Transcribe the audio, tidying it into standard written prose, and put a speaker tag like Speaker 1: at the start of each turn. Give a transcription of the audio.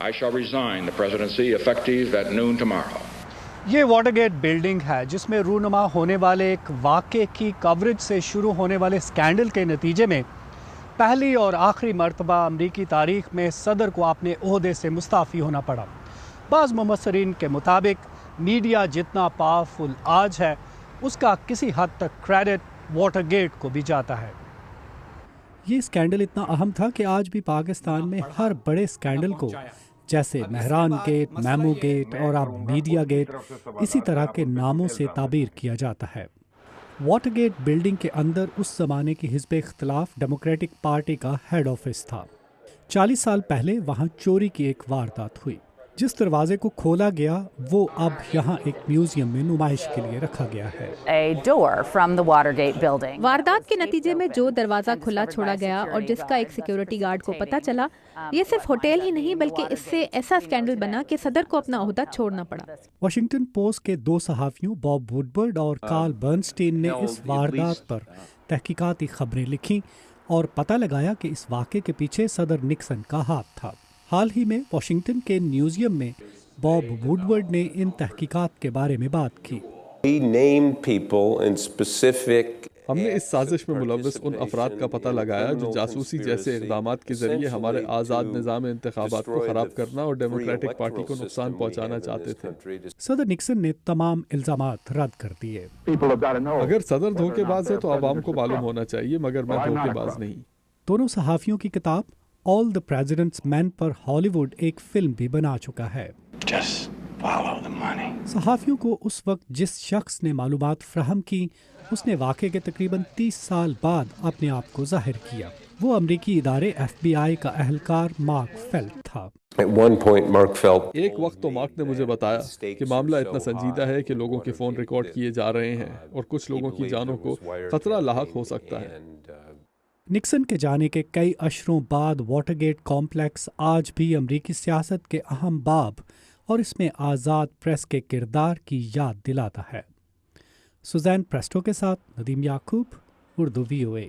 Speaker 1: I shall resign the presidency effective at noon tomorrow.
Speaker 2: یہ water get building ہے جس میں رونما ہونے والے ایک واقعے کی کوریج سے شروع ہونے والے سکینڈل کے نتیجے میں پہلی اور آخری مرتبہ امریکی تاریخ میں صدر کو اپنے عہدے سے مستعفی ہونا پڑا۔ بعض مبصرین کے مطابق میڈیا جتنا پاورفل آج ہے اس کا کسی حد تک کریڈٹ واٹر گیٹ کو بھی جاتا ہے۔
Speaker 3: یہ سکینڈل اتنا اہم تھا کہ آج بھی پاکستان میں ہر بڑے سکینڈل کو، جیسے مہران گیٹ، میمو گیٹ اور اب میڈیا گیٹ، اسی طرح کے ناموں سے تعبیر کیا جاتا ہے۔ واٹر گیٹ بلڈنگ کے اندر اس زمانے کی حزب اختلاف ڈیموکریٹک پارٹی کا ہیڈ آفس تھا۔ 40 سال پہلے وہاں چوری کی ایک واردات ہوئی۔ جس دروازے کو کھولا گیا وہ اب یہاں ایک میوزیم میں نمائش کے لیے رکھا گیا ہے۔
Speaker 4: واردات کے نتیجے میں جو دروازہ کھلا چھوڑا گیا اور جس کا ایک سیکیورٹی گارڈ کو پتہ چلا، یہ صرف ہوٹل ہی نہیں بلکہ اس سے ایسا اسکینڈل بنا کہ صدر کو اپنا عہدہ چھوڑنا پڑا۔
Speaker 3: واشنگٹن پوسٹ کے 2 صحافیوں باب وڈبرڈ اور کارل برنسٹین نے اس واردات پر تحقیقاتی خبریں لکھیں اور پتہ لگایا کہ اس واقعے کے پیچھے صدر نکسن کا ہاتھ تھا۔ حال ہی میں واشنگٹن کے میوزیم میں باب وڈورڈ نے ان تحقیقات کے بارے میں بات کی۔
Speaker 5: ہم نے اس سازش میں ملوث ان افراد کا پتہ لگایا جو جاسوسی جیسے اقدامات کے ذریعے ہمارے آزاد نظام انتخابات کو خراب کرنا اور ڈیموکریٹک پارٹی کو نقصان پہنچانا چاہتے تھے۔
Speaker 3: صدر نکسن نے تمام الزامات رد کر دیے۔
Speaker 5: اگر صدر دھوکے باز ہے تو عوام کو معلوم ہونا چاہیے، مگر میں دھوکے باز نہیں۔
Speaker 3: دونوں صحافیوں کی کتاب آل دی پریزیڈنٹس مین پر ہالی ووڈ ایک فلم بھی بنا چکا ہے۔ صحافیوں کو اس وقت جس شخص نے معلومات فراہم کی اس نے واقعے کے تقریباً 30 سال بعد اپنے آپ کو ظاہر کیا۔ وہ امریکی ادارے FBI کا اہلکار مارک فیلٹ تھا۔
Speaker 5: ایک وقت تو مارک نے مجھے بتایا کہ معاملہ اتنا سنجیدہ ہے کہ لوگوں کے فون ریکارڈ کیے جا رہے ہیں اور کچھ لوگوں کی جانوں کو خطرہ لاحق ہو سکتا ہے۔
Speaker 3: نکسن کے جانے کے کئی اشروں بعد واٹر گیٹ کمپلیکس آج بھی امریکی سیاست کے اہم باب اور اس میں آزاد پریس کے کردار کی یاد دلاتا ہے۔ سوزین پریسٹو کے ساتھ ندیم یعقوب، اردو VOA۔